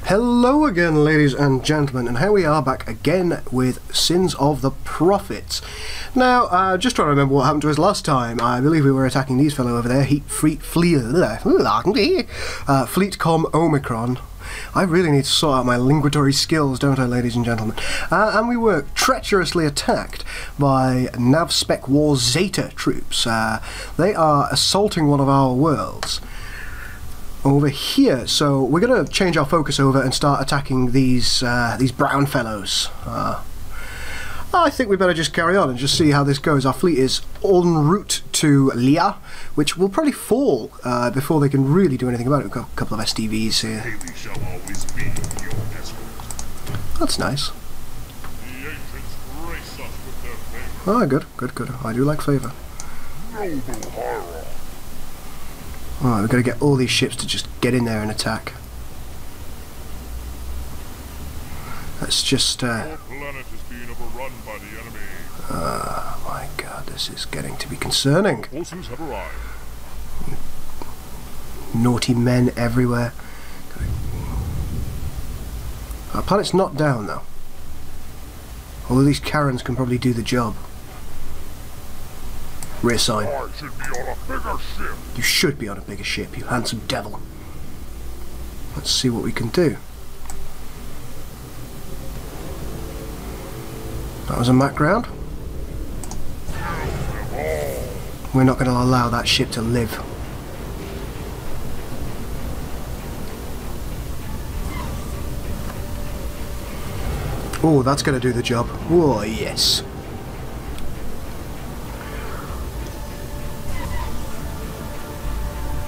Hello again, ladies and gentlemen, and here we are back again with Sins of the Prophets. Now, just trying to remember what happened to us last time. I believe we were attacking these fellow over there, Fleetcom Omicron. I really need to sort out my linguatory skills, don't I, ladies and gentlemen? And we were treacherously attacked by NavSpec War Zeta troops. They are assaulting one of our worlds over here, so we're going to change our focus over and start attacking these brown fellows. I think we better just carry on and just see how this goes. Our fleet is en route to Lia, which will probably fall before they can really do anything about it. We've got a couple of STVs here. Haley shall always be your escort. That's nice. The ancients grace us with their favor. Ah, good. I do like favour. Noble horror. Alright, we've got to get all these ships to just get in there and attack. Let's just Our planet is being overrun by the enemy. my god, this is getting to be concerning. Forces have arrived. Naughty men everywhere. Our planet's not down though. Although these Karens can probably do the job. Rear sign. I should be on a bigger ship. You should be on a bigger ship, you handsome devil. Let's see what we can do. That was a Mac round. We're not going to allow that ship to live. Oh, that's going to do the job. Oh, yes.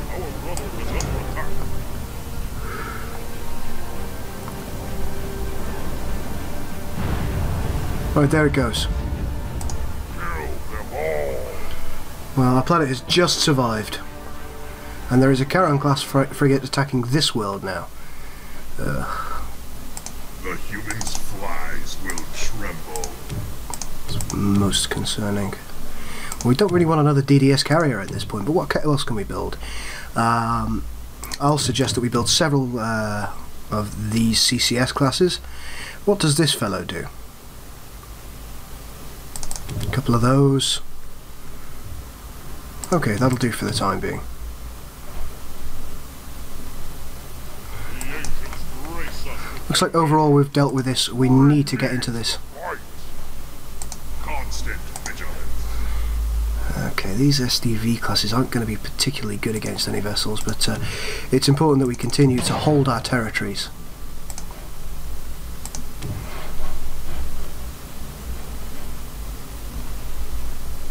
Our brother is under attack. Right, there it goes. Kill them all. Well, our planet has just survived. And there is a Charon-class frigate attacking this world now. The humans' flies will tremble. It's most concerning. Well, we don't really want another DDS carrier at this point, but what else can we build? I'll suggest that we build several of these CCS classes. What does this fellow do? A couple of those. Okay, that'll do for the time being. The ancients grace us with Looks like overall we've dealt with this. We need to get into this. fight. Constant vigilance. Okay, these SDV classes aren't going to be particularly good against any vessels, but it's important that we continue to hold our territories.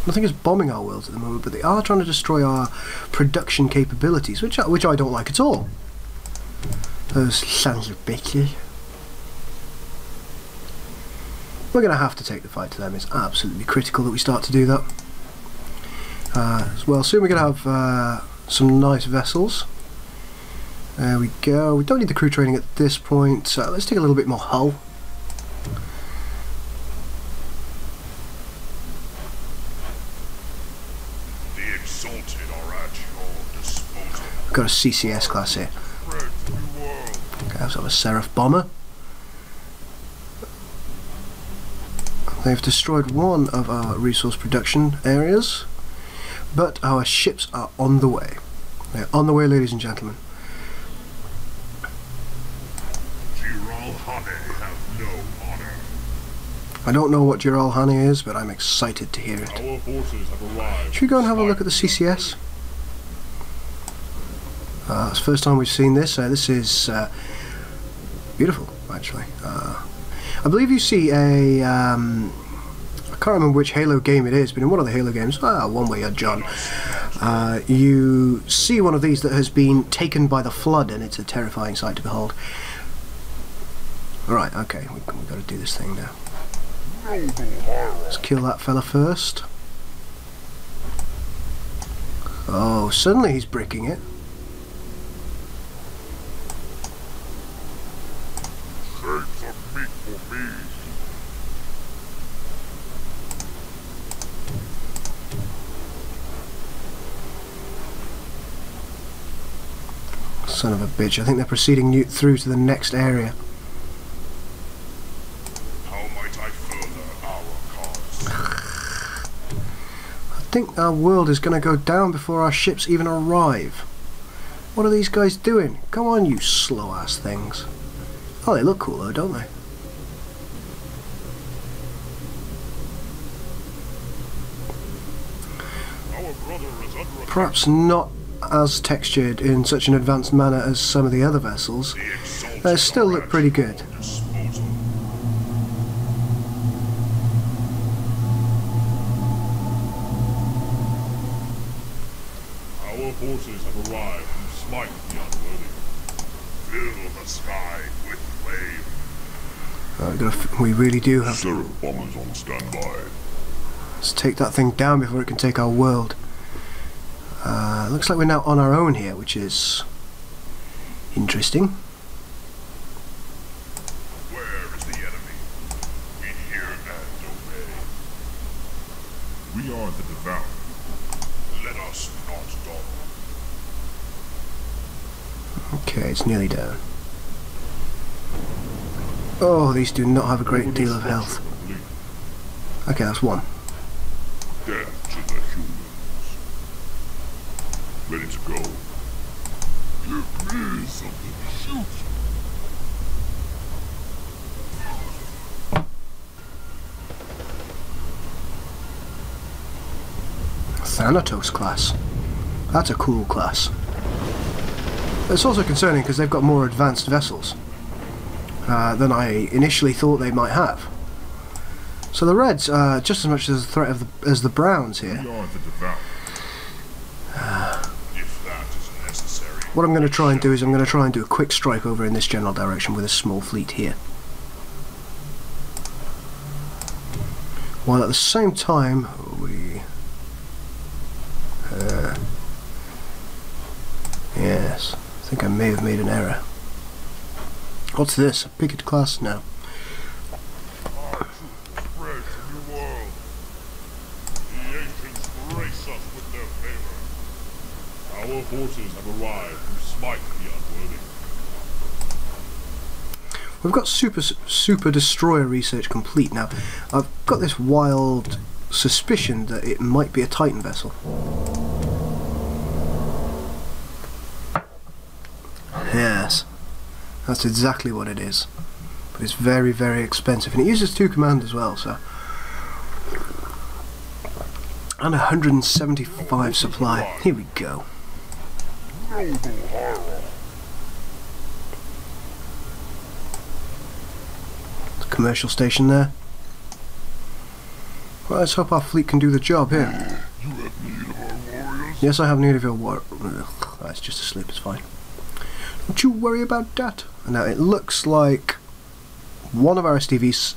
Nothing is bombing our worlds at the moment, but they are trying to destroy our production capabilities, which I don't like at all. Those sons of bitches. We're going to have to take the fight to them. It's absolutely critical that we start to do that. Well, soon we're going to have some nice vessels. There we go. We don't need the crew training at this point, so let's take a little bit more hull. The exalted are at your disposal. We've got a CCS class here. Spread to the world. Okay, let's have a Seraph bomber. They've destroyed one of our resource production areas, but our ships are on the way. They're on the way, ladies and gentlemen. Jiralhane have no honor. I don't know what Jiralhane is, but I'm excited to hear it. Our forces have arrived. Should we go and have a look at the CCS? It's the first time we've seen this. This is beautiful, actually. I believe you see a... I can't remember which Halo game it is, but in one of the Halo games, one way you're John, you see one of these that has been taken by the flood, and it's a terrifying sight to behold. Alright, okay, we've got to do this thing now. Noble horror. Let's kill that fella first. Oh, suddenly he's bricking it. Save some meat for me. Son of a bitch. I think they're proceeding through to the next area. How might I further our cause? I think our world is going to go down before our ships even arrive. What are these guys doing? Come on, you slow-ass things. Oh, they look cool though, don't they? Our brother is under attack. Perhaps not as textured in such an advanced manner as some of the other vessels. The exalted They still look are pretty at good. your disposal. Our forces have arrived to smite the unworthy. Fill the sky with flame. We really do have to. Sir, bombers on standby. Let's take that thing down before it can take our world. Looks like we're now on our own here, which is interesting. Where is the enemy? We hear and obey. We are the devout. Let us not dawdle. Okay, it's nearly down. Oh, these do not have a great deal of health. Okay, that's one. Death to the humans. Ready to go. Give me something to shoot. Thanatos class. That's a cool class. It's also concerning because they've got more advanced vessels than I initially thought they might have. So the Reds are just as much as a threat as the Browns here. We are the devout. If that is necessary. What I'm going to try and do is I'm going to try and do a quick strike over in this general direction with a small fleet here. While at the same time we... yes, I think I may have made an error. What's this? A picket class? No. Our truth spread to the world. The ancients grace us with their favor. Our forces have arrived to smite the unworthy. We've got super destroyer research complete now. I've got this wild suspicion that it might be a Titan vessel. Yes, that's exactly what it is. But it's very, very expensive, and it uses 2 command as well. So, and 175 supply. Here we go. Noble horror. Commercial station there. Well, let's hope our fleet can do the job here. You have need of our warriors? Yes, I have need of your war. It's just asleep, it's fine. Don't you worry about that. Now, it looks like one of our SDVs?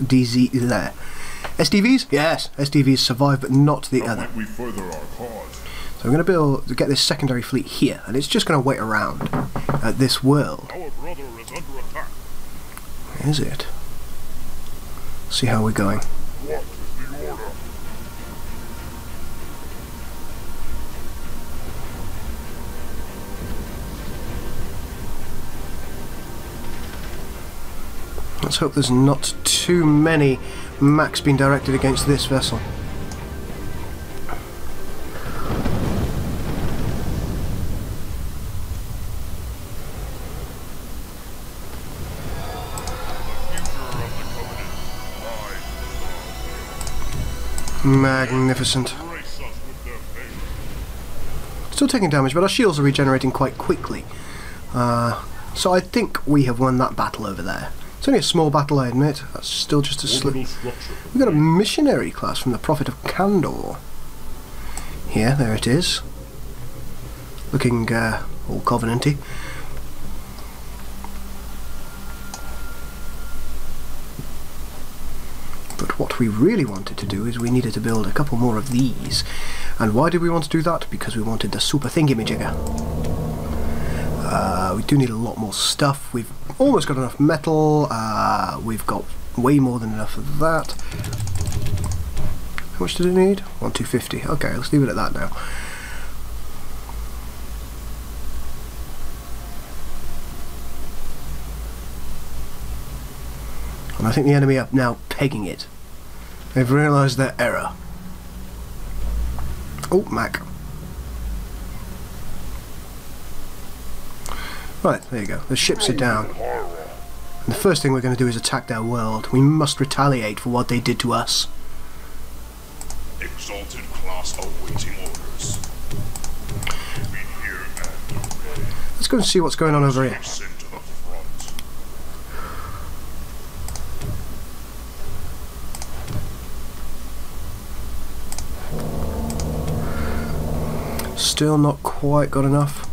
Yes, SDVs survived, but not the How other. might we further our cause? So I'm going to get this secondary fleet here, and it's just going to wait around at this world. Our brother is under attack. Is it? See how we're going. What is the order? Let's hope there's not too many Macs being directed against this vessel. Magnificent. Grace us with their favor. Still taking damage, but our shields are regenerating quite quickly. So I think we have won that battle over there. It's only a small battle, I admit. That's still just a slip. Orbital structure. We've got a missionary class from the Prophet of Kandor. Here, there it is. Looking all covenanty. But what we really wanted to do is we needed to build a couple more of these. And why did we want to do that? Because we wanted the super thingamajigger. We do need a lot more stuff. We've almost got enough metal. We've got way more than enough of that. How much did it need? 1250. Okay, let's leave it at that now. And I think the enemy are now pegging it. They've realised their error. Oh, Mac. Right, there you go. The ships are down. And the first thing we're going to do is attack their world. We must retaliate for what they did to us. Exalted class awaiting orders. Been here and obey. Let's go and see what's going on over here. Sent to the front. Still not quite got enough.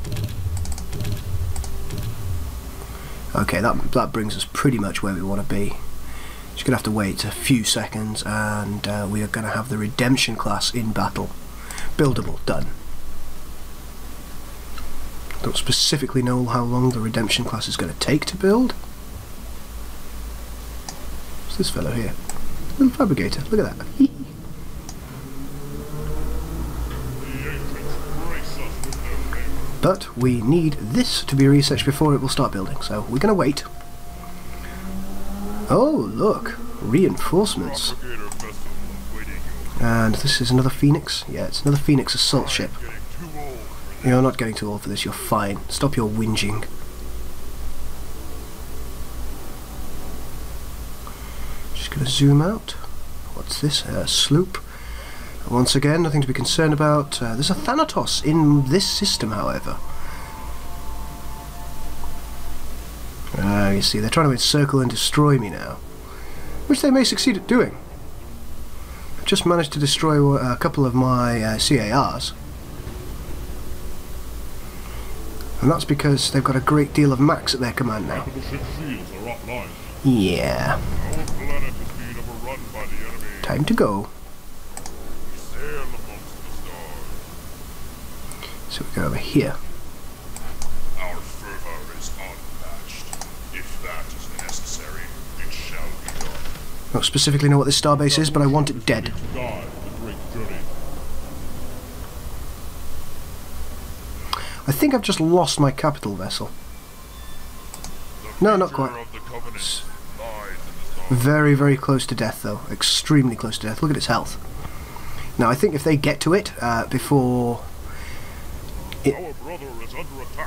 Okay, that brings us pretty much where we want to be. Just gonna have to wait a few seconds, and we are gonna have the redemption class in battle. Buildable, done. Don't specifically know how long the redemption class is gonna take to build. What's this fellow here? Little fabricator. Look at that. But we need this to be researched before it will start building, so we're going to wait. Oh, look! Reinforcements. And this is another Phoenix? Yeah, it's another Phoenix assault ship. You're not getting too old for this, you're fine. Stop your whinging. Just going to zoom out. What's this? A sloop. Once again, nothing to be concerned about. There's a Thanatos in this system, however. You see, they're trying to encircle and destroy me now. Which they may succeed at doing. I've just managed to destroy a couple of my CARs. And that's because they've got a great deal of max at their command now. Yeah. Time to go. So we go over here. Our fervor is unmatched. If that is necessary, it shall be done. Don't specifically know what this starbase is, but I want it dead. I think I've just lost my capital vessel. No, not quite. It's very, very close to death, though. Extremely close to death. Look at its health. Now, I think if they get to it before...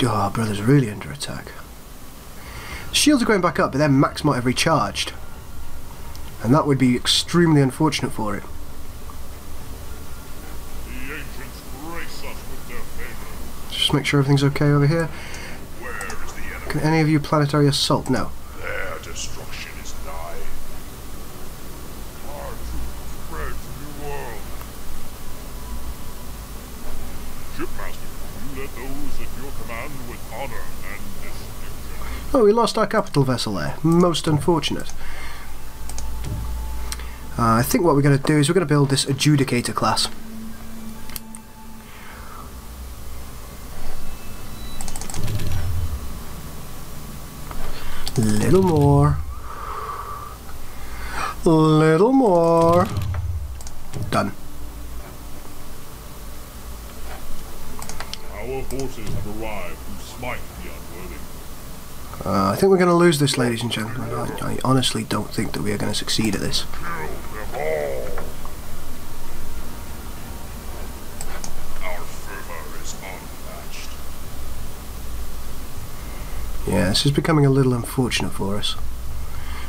our brother's really under attack. The shields are going back up, but then Max might have recharged. And that would be extremely unfortunate for it. Just make sure everything's okay over here. Can any of you planetary assault? No. Their destruction is nigh. Our troops spread to new world. Shipmaster, you led those at your command with honor and distinction. Oh, we lost our capital vessel there. Most unfortunate. I think what we're going to do is we're going to build this adjudicator class. Little more. Little more. Done. Our forces have arrived to smite the unworthy. I think we're going to lose this, ladies and gentlemen. I honestly don't think that we are going to succeed at this. Kill them all. Our fervor is unmatched. Yeah, this is becoming a little unfortunate for us.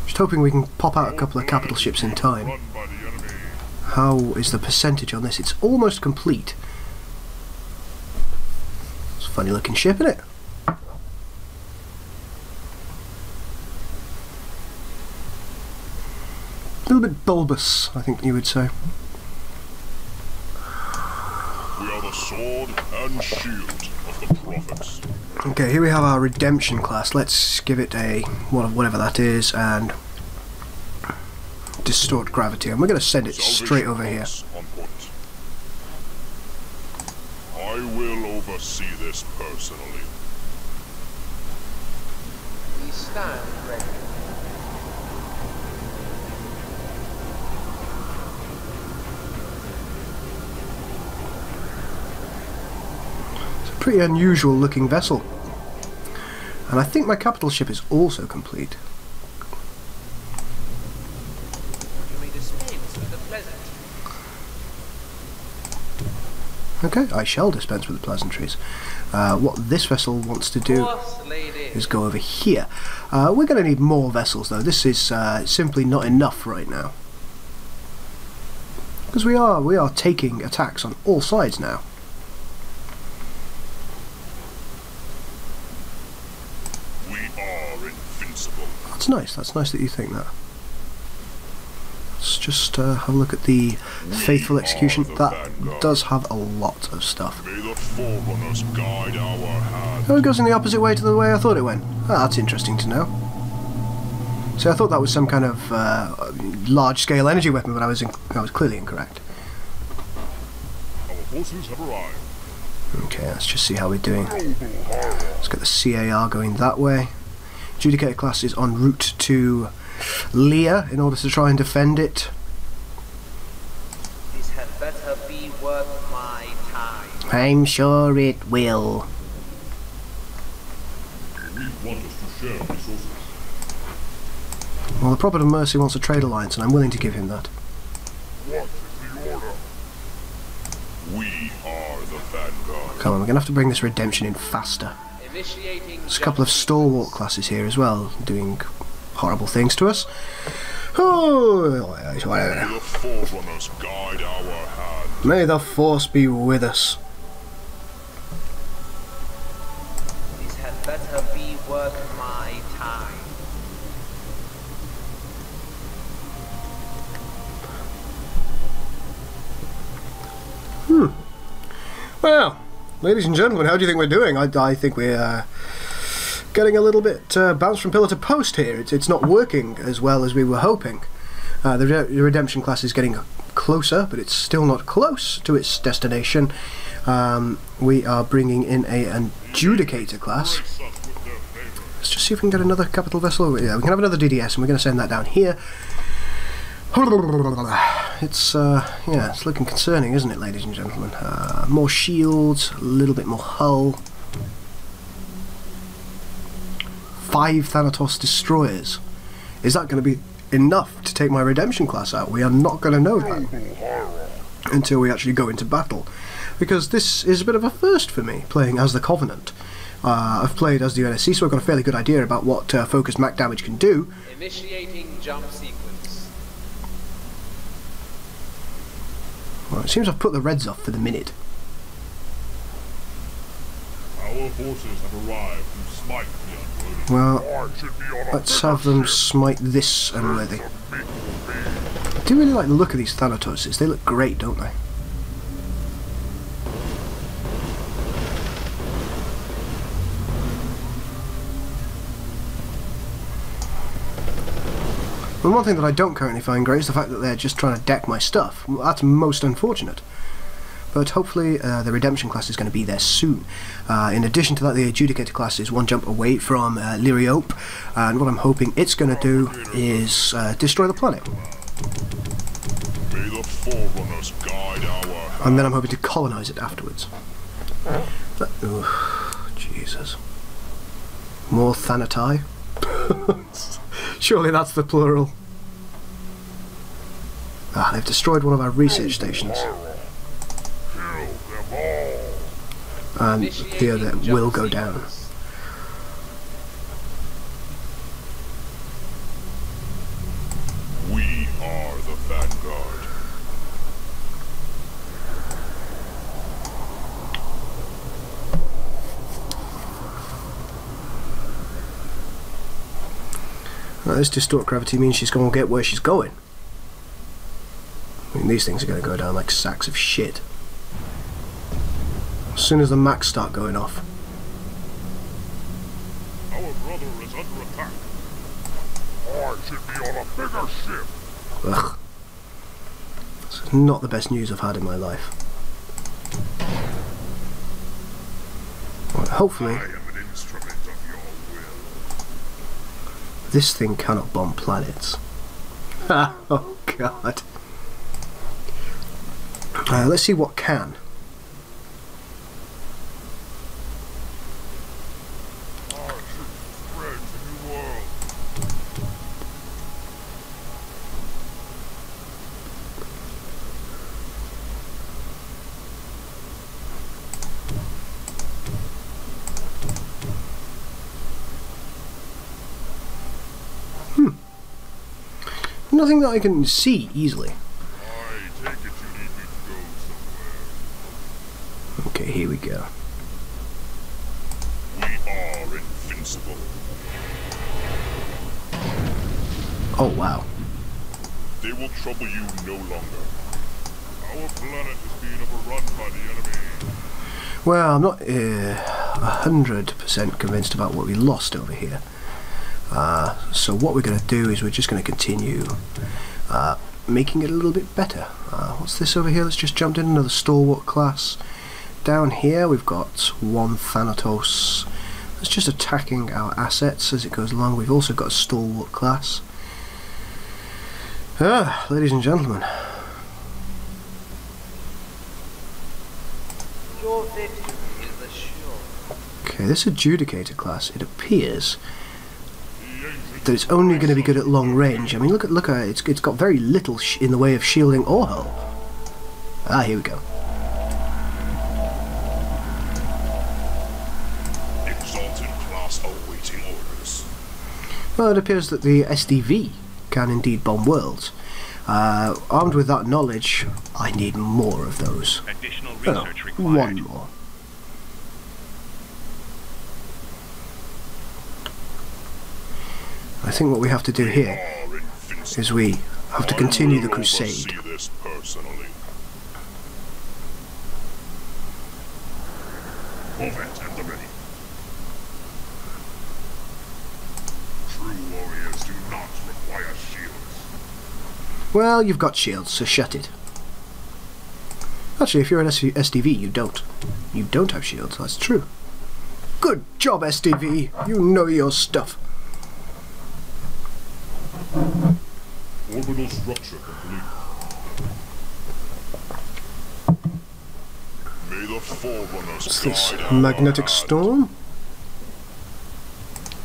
Just hoping we can pop out a couple of capital ships in time. Run by the enemy. How is the percentage on this? It's almost complete. It's a funny looking ship, isn't it? A little bit bulbous, I think you would say. We are the sword and shield of the prophets. Okay, here we have our redemption class. Let's give it a whatever that is and distort gravity, and we're going to send it straight over here. On point. I will oversee this personally. We stand ready. Pretty unusual looking vessel, and I think my capital ship is also complete. pleasant. Okay, I shall dispense with the pleasantries. What this vessel wants to do is go over here. We're going to need more vessels though. This is simply not enough right now. Because we are taking attacks on all sides now. We are invincible. That's nice that you think that. Let's just have a look at the faithful execution. That does have a lot of stuff. May the forerunners guide our hand. Oh, it goes in the opposite way to the way I thought it went. Ah, that's interesting to know. So I thought that was some kind of large-scale energy weapon, but I was clearly incorrect. Our forces have arrived. Okay, let's just see how we're doing. Let's get the CAR going that way. Adjudicator class is en route to Leah in order to try and defend it. This had better be worth my time. I'm sure it will. We want us to share resources. Well, the Prophet of Mercy wants a trade alliance, and I'm willing to give him that. What is the order? We are the vanguard. Come on, we're going to have to bring this redemption in faster. Initiating There's a couple of stalwart classes here as well, doing horrible things to us. Oh, May the forerunners guide our hand. may the force be with us. This had better be worth my time. Well, ladies and gentlemen, how do you think we're doing? I think we're getting a little bit bounced from pillar to post here. It's not working as well as we were hoping. The redemption class is getting closer, but it's still not close to its destination. We are bringing in an adjudicator class. Grace us with their favor. Let's just see if we can get another capital vessel. Yeah, we can have another DDS, and we're going to send that down here. It's yeah, it's looking concerning, isn't it, ladies and gentlemen? More shields, a little bit more hull. 5 Thanatos destroyers. Is that going to be enough to take my redemption class out? We are not going to know that until we actually go into battle, because this is a bit of a first for me, playing as the Covenant. I've played as the UNSC, so I've got a fairly good idea about what focused MAC damage can do. Initiating jump sequence. Well, it seems I've put the Reds off for the minute. Our forces have arrived to smite the unworthy. Well, I should be on a let's bigger have them ship. smite this unworthy. Meet me. I do really like the look of these Thanatoses. They look great, don't they? And one thing that I don't currently find great is the fact that they're just trying to deck my stuff. Well, that's most unfortunate. But hopefully the redemption class is going to be there soon. In addition to that, the adjudicator class is one jump away from Liriope, and what I'm hoping it's going to do is destroy the planet. May the forerunners guide our hand. And then I'm hoping to colonize it afterwards. Oh, Jesus. More Thanatai? Surely that's the plural. Ah, they've destroyed one of our research stations. Kill them all. And the other will go down. We are the vanguard. Now, this distort gravity means she's going to get where she's going. I mean, these things are going to go down like sacks of shit. As soon as the Macs start going off. Our brother is under attack. I should be on a bigger ship. Ugh. This is not the best news I've had in my life. Well, hopefully, I am an instrument of your will. this thing cannot bomb planets. Oh god. Let's see what can. Our ship spreads a new world. Nothing that I can see easily. I take it you need me to go somewhere. Okay, here we go. We are invincible. Oh, wow. They will trouble you no longer. Our planet is being overrun by the enemy. Well, I'm not 100% convinced about what we lost over here. So what we're going to do is we're just going to continue making it a little bit better. What's this over here that's just jumped in? Another stalwart class. Down here we've got one Thanatos that's just attacking our assets as it goes along. We've also got a stalwart class. Ladies and gentlemen. Your victory is assured. Okay, this adjudicator class, it appears that it's only going to be good at long range. I mean, look at it. It's got very little in the way of shielding or help. Here we go. Exalted class awaiting orders. Well, it appears that the SDV can indeed bomb worlds. Armed with that knowledge, I need more of those. Additional research required. One more. I think what we have to do here is we have to continue the crusade. This personally. Movement at the ready. True warriors do not require shields. Well, you've got shields, so shut it. Actually, if you're an SDV, you don't. You don't have shields, that's true. Good job, SDV. You know your stuff. Orbital structure complete. May the forerunners What's this? guide our Magnetic path. storm?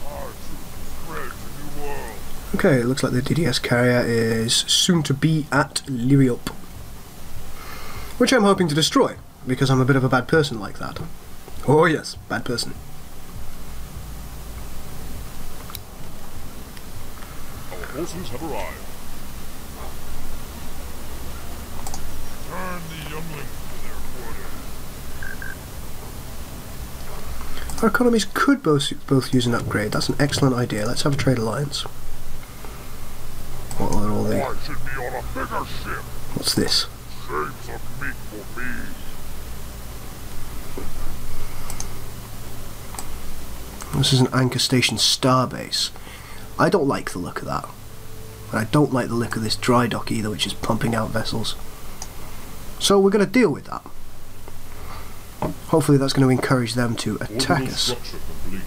Our troops spread to new world. Okay, it looks like the DDS carrier is soon to be at Liriop. Which I'm hoping to destroy, because I'm a bit of a bad person like that. Oh yes, bad person. Our forces have arrived. Turn the younglings to their quarters. Our economies could both use an upgrade. That's an excellent idea. Let's have a trade alliance. What are all the... I should be on a bigger ship. What's this? Save some meat for me. This is an Anchor Station starbase. I don't like the look of that. And I don't like the look of this dry dock either, which is pumping out vessels. So we're going to deal with that. Hopefully that's going to encourage them to attack Orbital us. structure complete.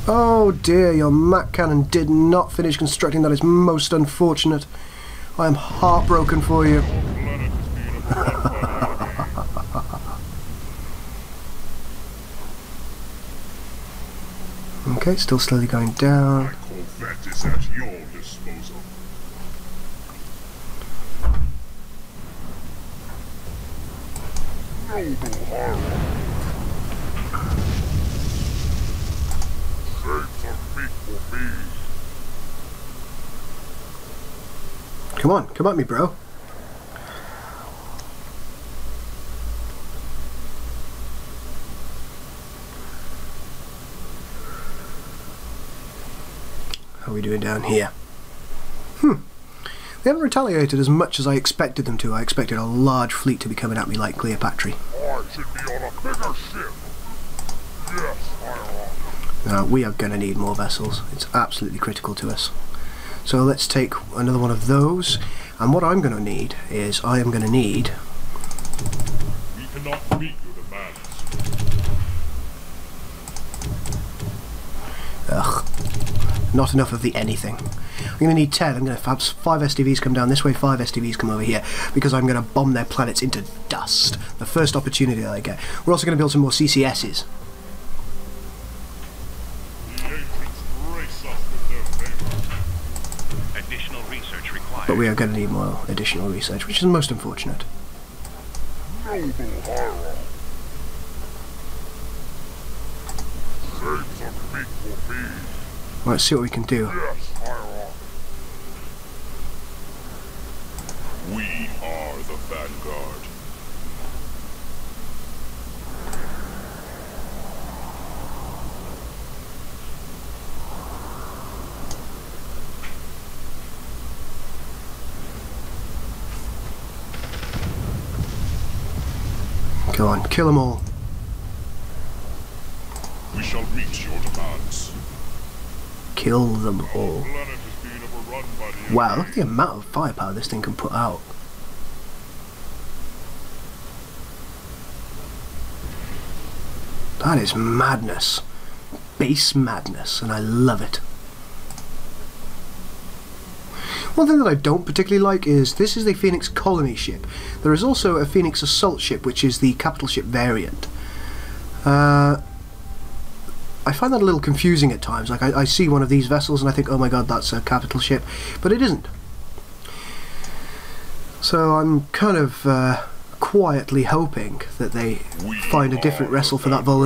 Oh dear, your Mac cannon did not finish constructing. That is most unfortunate. I am heartbroken for you. Our planet is being overrun by the enemy. Okay, still slowly going down. My Corvette is at your disposal. Noble horror. Save some meat for me. Come at me, bro. How are we doing down here? They haven't retaliated as much as I expected them to. I expected a large fleet to be coming at me like Cleopatra. I should be on a bigger ship. Yes, I am. We are going to need more vessels. It's absolutely critical to us. So let's take another one of those. And what I'm going to need is I am going to need... We cannot meet your demands. Ugh. Not enough of the anything. I'm going to need 10. I'm going to have 5 SDVs come down this way, 5 SDVs come over here, because I'm going to bomb their planets into dust. The first opportunity that I get. We're also going to build some more CCSs. The ancients grace us with their favor. Additional research required. But we are going to need more additional research, which is most unfortunate. Noble horror. Save some meat for me. Let's see what we can do. Yes, Hierarch. vanguard. Go on, kill them all. We shall reach your demands. Kill them all. Planet is being overrun by the Wow, look at the amount of firepower this thing can put out. That is madness. Base madness, and I love it. One thing that I don't particularly like is this is the Phoenix colony ship. There is also a Phoenix assault ship, which is the capital ship variant. I find that a little confusing at times. Like I see one of these vessels and I think, oh my god, that's a capital ship, but it isn't. So I'm kind of quietly hoping that they find a different vessel for that role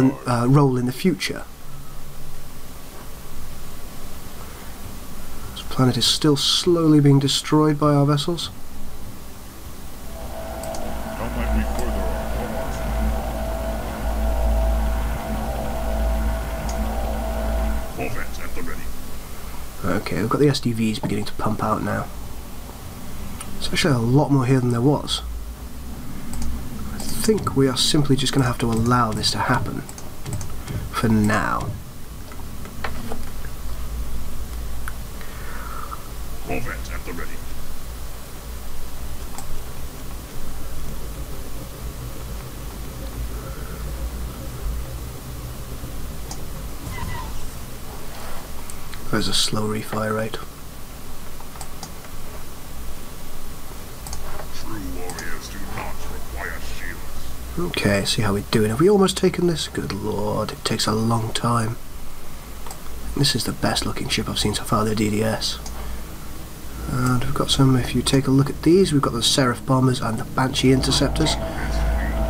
in the future. This planet is still slowly being destroyed by our vessels. How might we further our cause? Corvette at the ready. Okay, we've got the SDVs beginning to pump out now. There's actually a lot more here than there was. I think we are simply just going to have to allow this to happen for now. Corvette at the ready. There's a slow refire rate. True warriors do not require shields. Okay, see how we're doing. Have we almost taken this? Good lord, it takes a long time. This is the best looking ship I've seen so far, the DDS. And we've got some, if you take a look at these, we've got the Seraph bombers and the Banshee interceptors.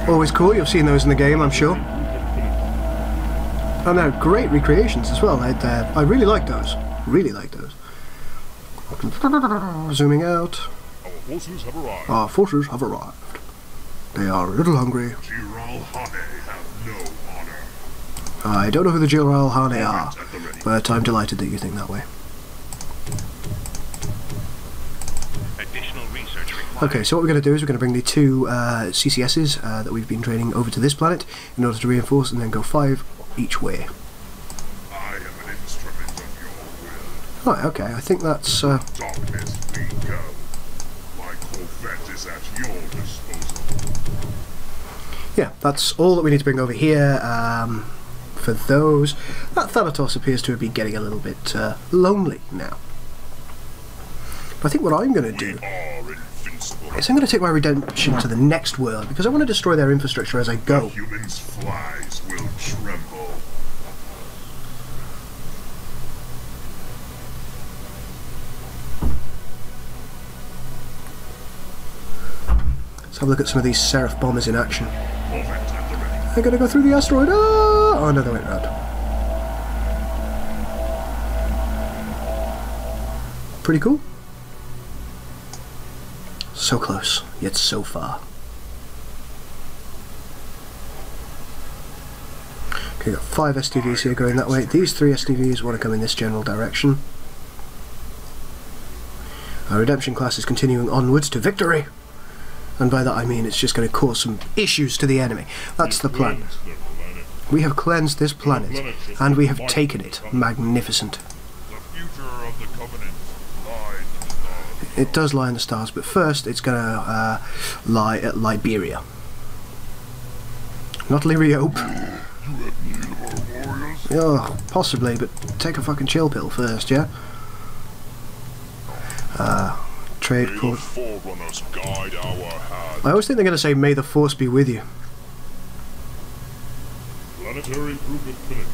Always cool, you've seen those in the game, I'm sure. And they're great recreations as well. I really like those. Really like those. Zooming out. Our forces have arrived. Our forces have arrived. They are a little hungry. Giral Hane have no honor. I don't know who the Giral Hane are, Corvette at the ready. but I'm delighted that you think that way. Additional research required. Okay, so what we're going to do is we're going to bring the two CCSs that we've been training over to this planet in order to reinforce and then go 5 each way. I am an instrument of your will. Right, okay, I think that's... Darkness we go. My Corvette is at your disposal. yeah, that's all that we need to bring over here for those. That Thanatos appears to have been getting a little bit lonely now. I think what I'm going to do Are invincible. is I'm going to take my redemption to the next world because I want to destroy their infrastructure as I go. Humans' flies will tremble. Let's have a look at some of these Seraph bombers in action. Corvette at the ready. They're going to go through the asteroid. Oh no, they went round. Pretty cool. So close, yet so far. Okay, got 5 SDVs here going that way. These 3 SDVs want to come in this general direction. Our redemption class is continuing onwards to victory. And by that I mean it's just going to cause some issues to the enemy. That's the plan. Cleanse their planet. We have cleansed this planet, and we have taken it. Magnificent. The future of the Covenant lies in the stars. It does lie in the stars, but first it's going to lie at Liberia. Not Liriope. You have need of our warriors? Oh, possibly, but take a fucking chill pill first, yeah? Trade May the port. Forerunners guide our hand. I always think they're going to say, may the force be with you. Planetary improvement finished.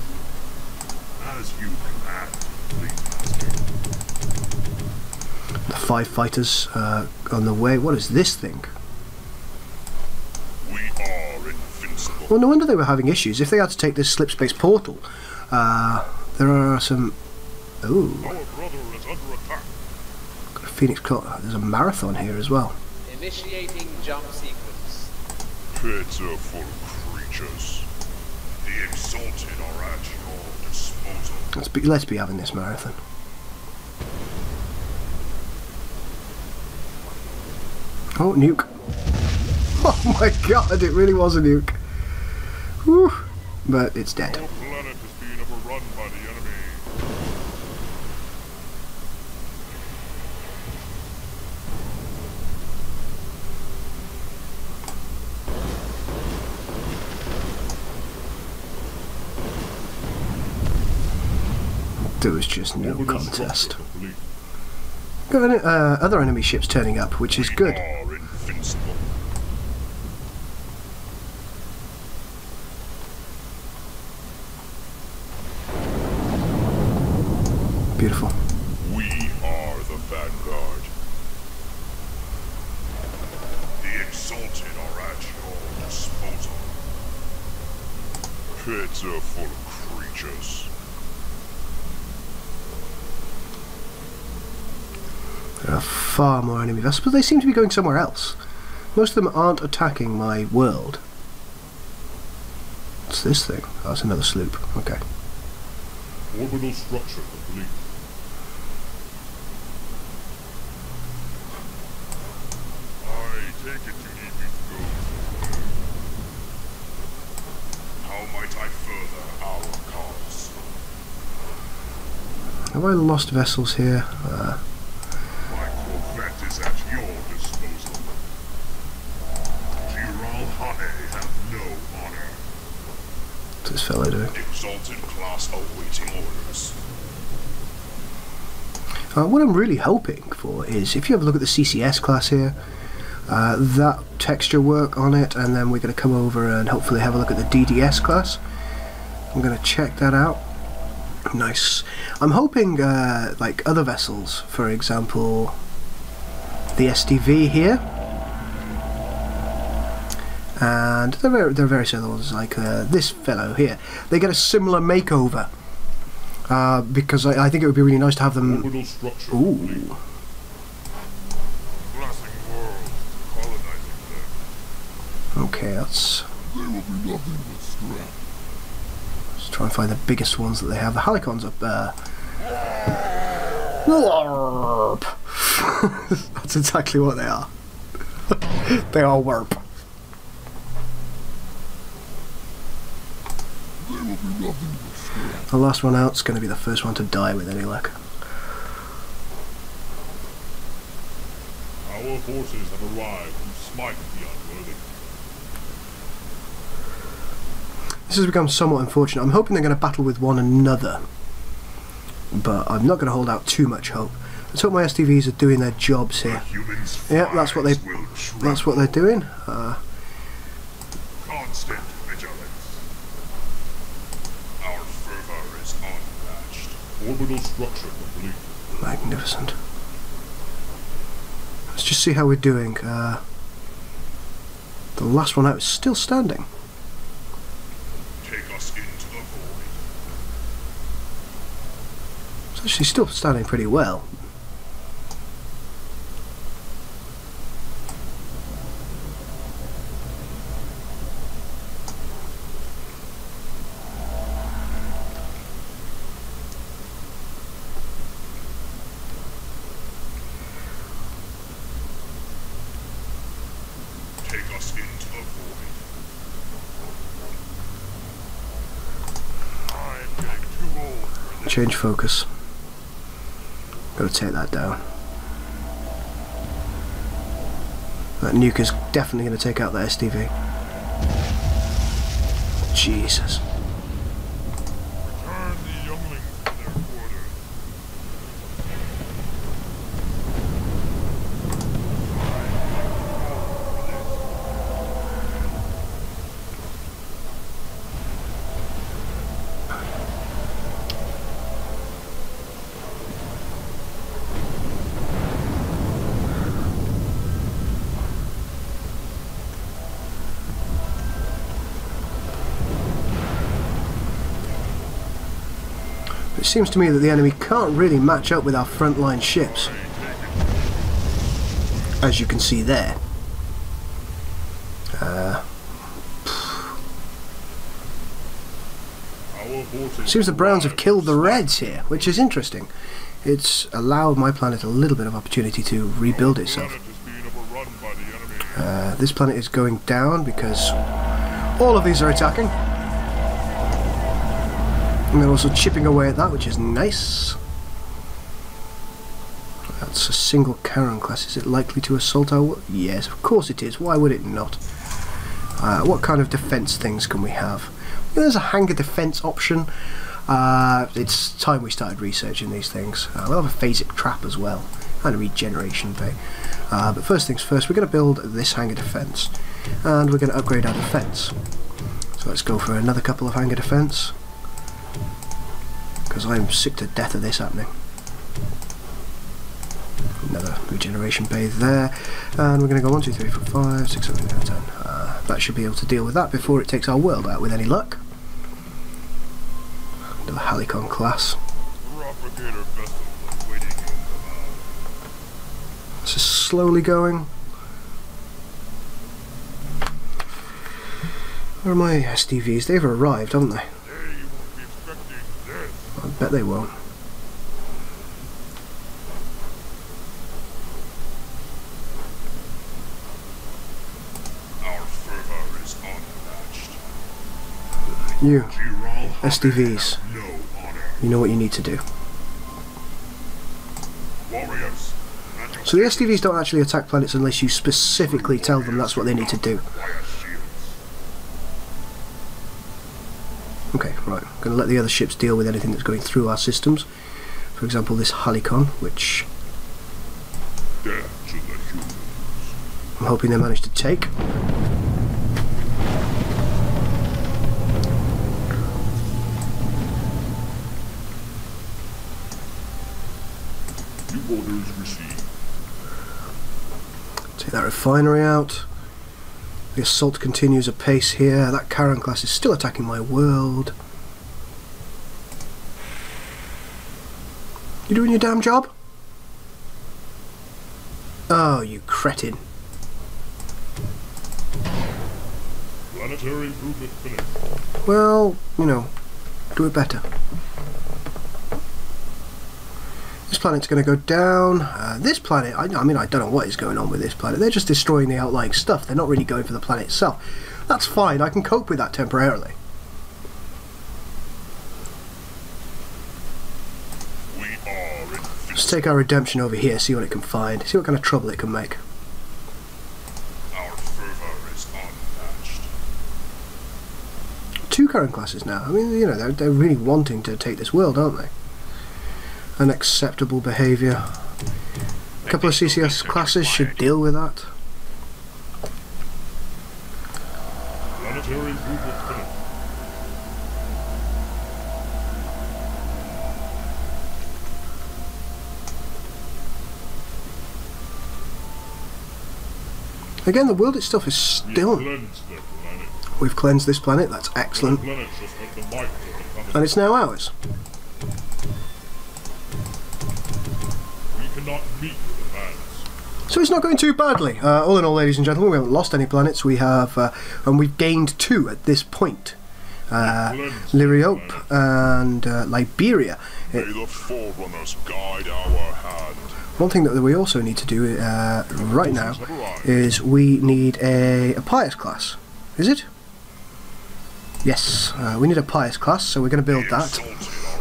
As you command, please, Master. The 5 fighters on the way. What is this thing? We are invincible. Well, no wonder they were having issues. If they had to take this slipspace portal, there are some... Ooh, Our brother is under attack. got a Phoenix... There's a marathon here as well. In Initiating jump sequence. Pitiful creatures. The exalted are at your disposal. Let's be having this marathon. Oh, nuke. Oh my god, it really was a nuke. Whew. But it's dead. Our planet is being overrun by the enemy. There was just no Orbital contest. structure complete. Got other enemy ships turning up, which is good. We are invincible. Beautiful. We are the vanguard. The exalted are at your disposal. Pitiful creatures. There are far more enemy vessels, but they seem to be going somewhere else. Most of them aren't attacking my world. What's this thing? Oh, that's another sloop. Okay. Orbital structure complete. I take it you need me to go somewhere. How might I further our cause? Have I lost vessels here? My corvette is at your disposal. Giral Hane have no honor. What's this fellow doing? Exalted class awaiting orders. What I'm really hoping for is, if you have a look at the CCS class here, that texture work on it, and then we're going to come over and hopefully have a look at the DDS class. I'm going to check that out. Nice. I'm hoping like other vessels, for example the SDV here, and they're very similar ones, like this fellow here. They get a similar makeover, because I think it would be really nice to have them. Orbital structure Ooh. complete. Glassing world, colonizing them. Okay, let's They will be nothing but scrap. try and find the biggest ones that they have. The Halicons up there. Warp. That's exactly what they are. They are warp. They will be nothing but scrap. The last one out's going to be the first one to die with any luck. Our forces have arrived to smite the unworthy. This has become somewhat unfortunate. I'm hoping they're going to battle with one another, but I'm not going to hold out too much hope. Let's hope my STVs are doing their jobs here. Humans' Yeah, that's what they're doing. Constant vigilance. Our fervor is unmatched. Orbital structure complete. Magnificent. Let's just see how we're doing. The last one out is still standing. Take us into the void. It's actually still standing pretty well. Take us into the void. I'm getting too old for this. Change focus. Gotta take that down. That nuke is definitely going to take out that SDV. Jesus. Return the younglings to their quarters. It seems to me that the enemy can't really match up with our frontline ships, as you can see there. Seems the Browns have killed the Reds here, which is interesting. It's allowed my planet a little bit of opportunity to rebuild itself. This planet is going down because all of these are attacking. And they're also chipping away at that, which is nice. That's a single Charon class. Is it likely to assault our... Yes, of course it is. Why would it not? What kind of defense things can we have? There's a hangar defense option. It's time we started researching these things. We'll have a phasic trap as well, and a regeneration bay. But first things first, we're going to build this hangar defense, and we're going to upgrade our defense. So let's go for another couple of hangar defense, because I'm sick to death of this happening. Another regeneration bay there, and we're going to go 1, 2, 3, 4, 5, 6, 7, 8, 9, 10. That should be able to deal with that before it takes our world out with any luck. The Halicon class. This is slowly going. Where are my SDVs? They've arrived, haven't they? I bet they won't. You, SDVs, you know what you need to do. So the SDVs don't actually attack planets unless you specifically tell them that's what they need to do. Okay, right, I'm going to let the other ships deal with anything that's going through our systems. For example, this Halicon, which I'm hoping they manage to take. Orders received. Take that refinery out. The assault continues apace here. That Charon class is still attacking my world. You doing your damn job? Oh, you cretin. Planetary improvement finished. Well, you know, do it better. This planet's going to go down. This planet, I mean, I don't know what is going on with this planet. They're just destroying the outlying stuff. They're not really going for the planet itself. That's fine. I can cope with that temporarily. Let's take our redemption over here, see what it can find, see what kind of trouble it can make. Our fervor is unmatched. 2 current classes now. I mean, you know, they're really wanting to take this world, aren't they? Unacceptable behaviour. A couple of CCS classes should deal with that. Planetary improvement finished. Again, the world itself is still... We've cleansed this planet, that's excellent. And it's now ours. So it's not going too badly. All in all, ladies and gentlemen, we haven't lost any planets. We have, and we've gained 2 at this point. Liriope and Liberia. May the Forerunners guide our hand. One thing that we also need to do right now is we need a Pious class. Is it? Yes, we need a Pious class, so we're going to build that,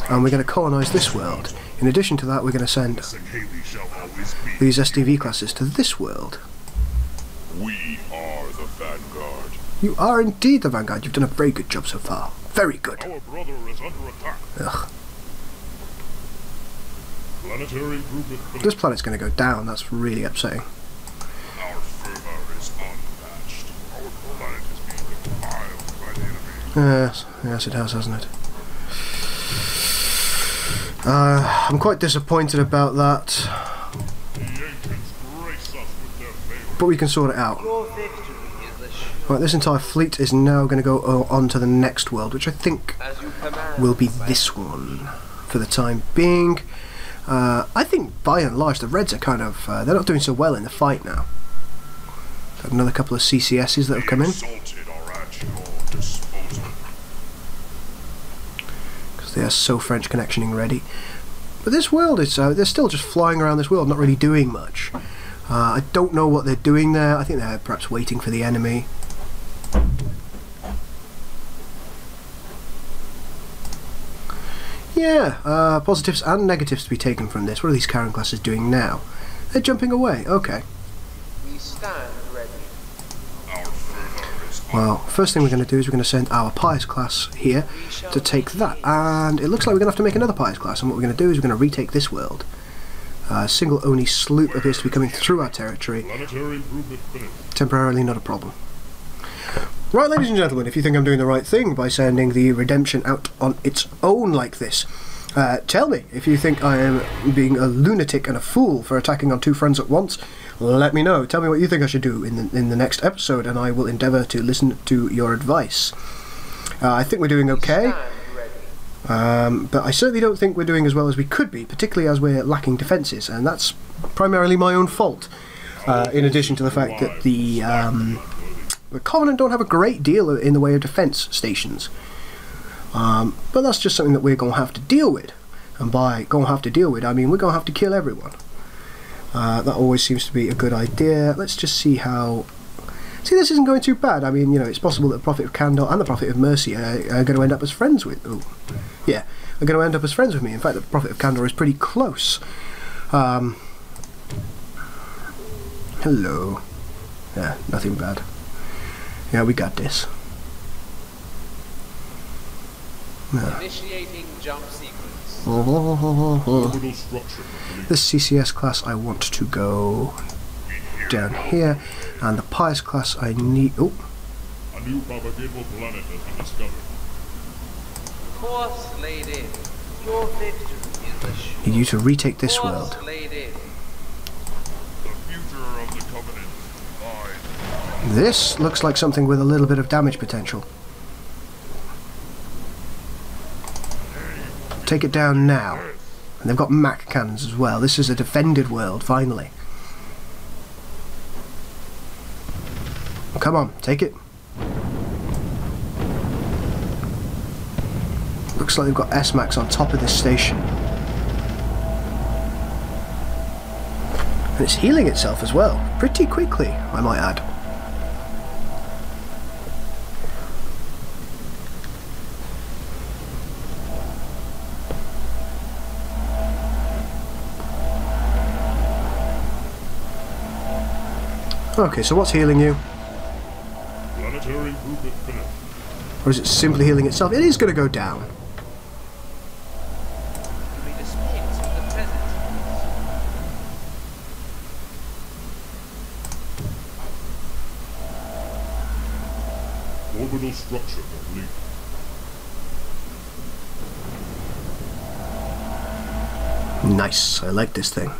and we're going to colonise this world. In addition to that, we're going to send these SDV classes to this world. We are the Vanguard. You are indeed the Vanguard. You've done a very good job so far. Very good. Our brother is under attack. Ugh. Planetary improvement finished. This planet's going to go down. That's really upsetting. Our fervor is unmatched. Our planet is being defiled by the enemy. Yes, it has, hasn't it? I'm quite disappointed about that, The ancients grace us with their favor. but we can sort it out. Your victory is assured. Right, this entire fleet is now going to go on to the next world, which I think As you command. will be this one for the time being. I think by and large the Reds are kind of they're not doing so well in the fight now. Got another couple of CCSs that have come in. Because they are so French connectioning ready. But this world is, they're still just flying around this world, not really doing much. I don't know what they're doing there. I think they're perhaps waiting for the enemy. Yeah, positives and negatives to be taken from this. What are these Karen classes doing now? They're jumping away, okay. We stand ready. Well, first thing we're going to do is we're going to send our Pious class here to take that. And it looks like we're going to have to make another Pious class. And what we're going to do is we're going to retake this world. Single Oni sloop appears to be coming through our territory. Temporarily not a problem. Right, ladies and gentlemen, if you think I'm doing the right thing by sending the Redemption out on its own like this, tell me. If you think I am being a lunatic and a fool for attacking on two fronts at once, let me know. Tell me what you think I should do in the next episode, and I will endeavour to listen to your advice. I think we're doing okay, but I certainly don't think we're doing as well as we could be, particularly as we're lacking defences, and that's primarily my own fault, in addition to the fact that the Covenant don't have a great deal in the way of defence stations. But that's just something that we're going to have to deal with. And by going to have to deal with, I mean we're going to have to kill everyone. That always seems to be a good idea. Let's just see how... See, this isn't going too bad. I mean, you know, it's possible that the Prophet of Candor and the Prophet of Mercy are going to end up as friends with... Ooh. Yeah, are going to end up as friends with me. In fact, the Prophet of Candor is pretty close. Hello. Yeah, nothing bad. Yeah, we got this. Initiating jump sequence. This CCS class I want to go down here, and the Pious class I need... Oh! A new propagable planet has been discovered. Course laid in. Your victory is assured. Need you to retake this Course world. laid in. The future of the Covenant lies. This looks like something with a little bit of damage potential. Take it down now. And they've got Mac cannons as well. This is a defended world, finally. Come on, take it. Looks like they've got S-Max on top of this station. And it's healing itself as well. Pretty quickly, I might add. Okay, so what's healing you? Planetary movement finished. Or is it simply healing itself? It is going to go down. We dispense with the present. Orbital structure complete. Nice, I like this thing.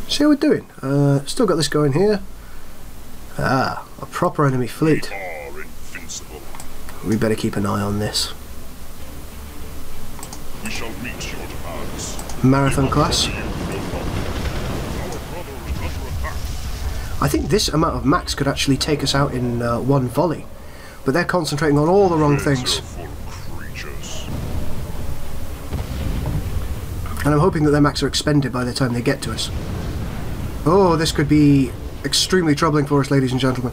See how we're doing? Still got this going here. Ah, a proper enemy fleet. We are invincible. We better keep an eye on this. We shall reach your demands. Marathon class. Our brother is under attack. I think this amount of max could actually take us out in one volley. But they're concentrating on all the wrong things. Pitiful creatures. And I'm hoping that their max are expended by the time they get to us. Oh, this could be extremely troubling for us, ladies and gentlemen.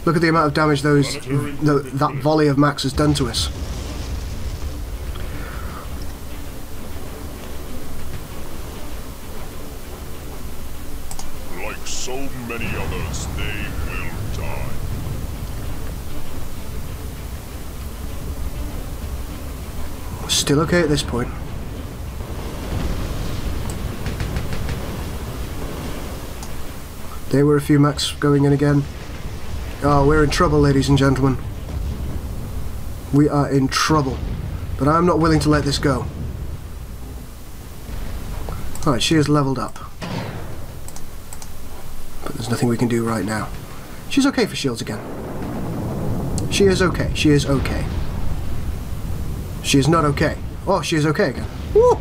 Look at the amount of damage that volley of max has done to us. Like so many others, they will die. Still okay at this point. There were a few max going in again. Oh, we're in trouble, ladies and gentlemen. We are in trouble. But I'm not willing to let this go. Alright, she is leveled up. But there's nothing we can do right now. She's okay for shields again. She is okay. She is okay. She is not okay. Oh, she is okay again. Woo!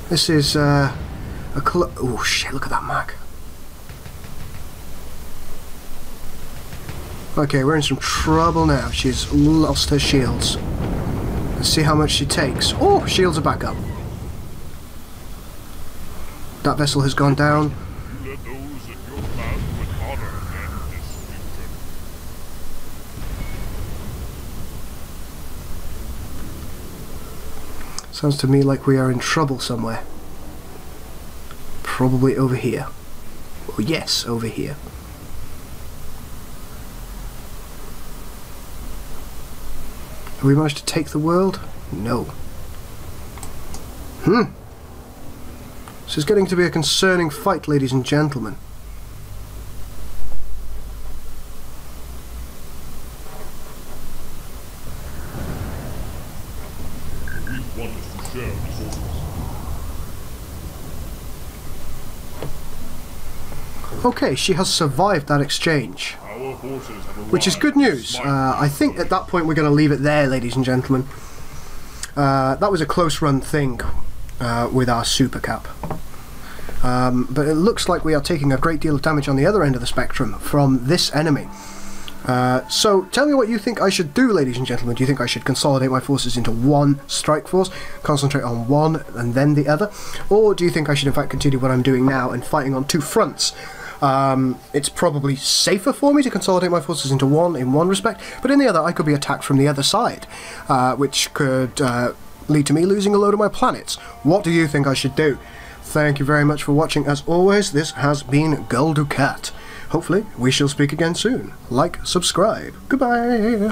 This is a Oh shit, look at that mag. Okay, we're in some trouble now. She's lost her shields. Let's see how much she takes. Oh, shields are back up. That vessel has gone down. You let those at your command with honor end this future. Sounds to me like we are in trouble somewhere. Probably over here. Oh yes, over here. Have we managed to take the world? No. This is getting to be a concerning fight, ladies and gentlemen. We want us to share resources. Okay, she has survived that exchange, Our forces have arrived. which is good news. I think at that point we're going to leave it there, ladies and gentlemen. That was a close run thing with our super cap. But it looks like we are taking a great deal of damage on the other end of the spectrum from this enemy. So tell me what you think I should do, ladies and gentlemen. Do you think I should consolidate my forces into one strike force, concentrate on one and then the other? Or do you think I should in fact continue what I'm doing now and fighting on two fronts? It's probably safer for me to consolidate my forces into one in one respect, but in the other I could be attacked from the other side, which could lead to me losing a load of my planets. What do you think I should do? Thank you very much for watching. As always, this has been Gul Dukat. Hopefully we shall speak again soon. Like, subscribe. Goodbye.